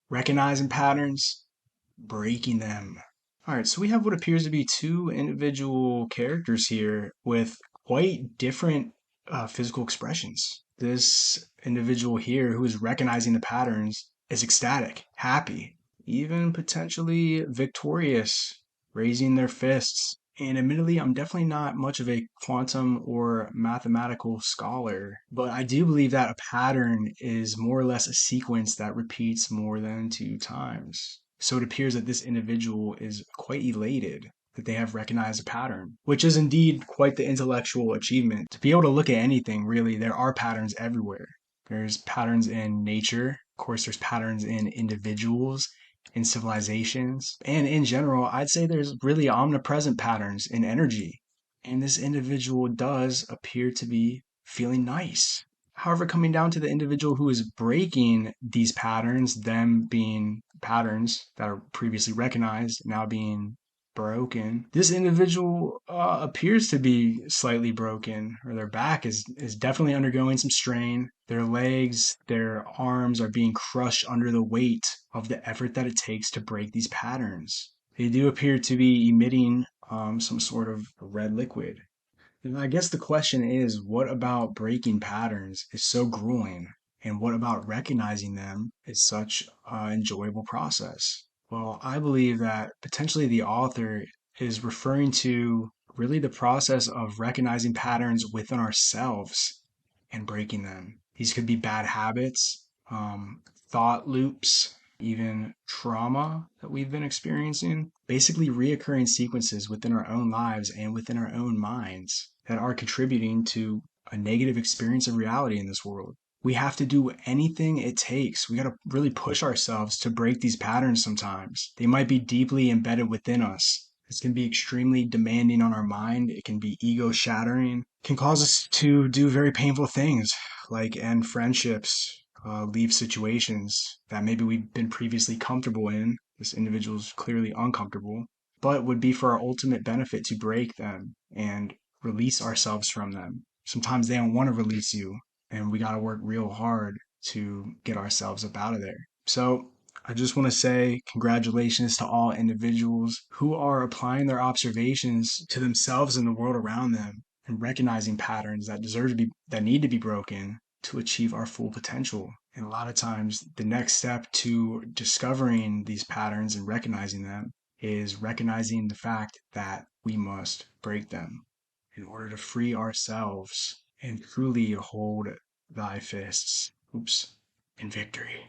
recognizing patterns, breaking them. All right, so we have what appears to be two individual characters here with quite different physical expressions. This individual here who is recognizing the patterns is ecstatic, happy, even potentially victorious, raising their fists. And admittedly, I'm definitely not much of a quantum or mathematical scholar, but I do believe that a pattern is more or less a sequence that repeats more than two times. So it appears that this individual is quite elated that they have recognized a pattern, which is indeed quite the intellectual achievement. To be able to look at anything, really, there are patterns everywhere. There's patterns in nature, of course, there's patterns in individuals, in civilizations, and in general, I'd say there's really omnipresent patterns in energy. And this individual does appear to be feeling nice. However, coming down to the individual who is breaking these patterns, them being patterns that are previously recognized, now being broken, this individual appears to be slightly broken, or their back is definitely undergoing some strain. Their legs, their arms are being crushed under the weight of the effort that it takes to break these patterns. They do appear to be emitting some sort of red liquid. And I guess the question is, what about breaking patterns is so grueling? And what about recognizing them is such an enjoyable process? Well, I believe that potentially the author is referring to really the process of recognizing patterns within ourselves and breaking them. These could be bad habits, thought loops, even trauma that we've been experiencing, basically reoccurring sequences within our own lives and within our own minds that are contributing to a negative experience of reality in this world. We have to do anything it takes. We got to really push ourselves to break these patterns sometimes. They might be deeply embedded within us. This can be extremely demanding on our mind. It can be ego shattering. It can cause us to do very painful things like end friendships, leave situations that maybe we've been previously comfortable in. This individual's clearly uncomfortable, but would be for our ultimate benefit to break them and release ourselves from them. Sometimes they don't want to release you, and we got to work real hard to get ourselves up out of there. So I just want to say congratulations to all individuals who are applying their observations to themselves and the world around them and recognizing patterns that that need to be broken to achieve our full potential. And a lot of times the next step to discovering these patterns and recognizing them is recognizing the fact that we must break them in order to free ourselves and truly hold thy fists, in victory.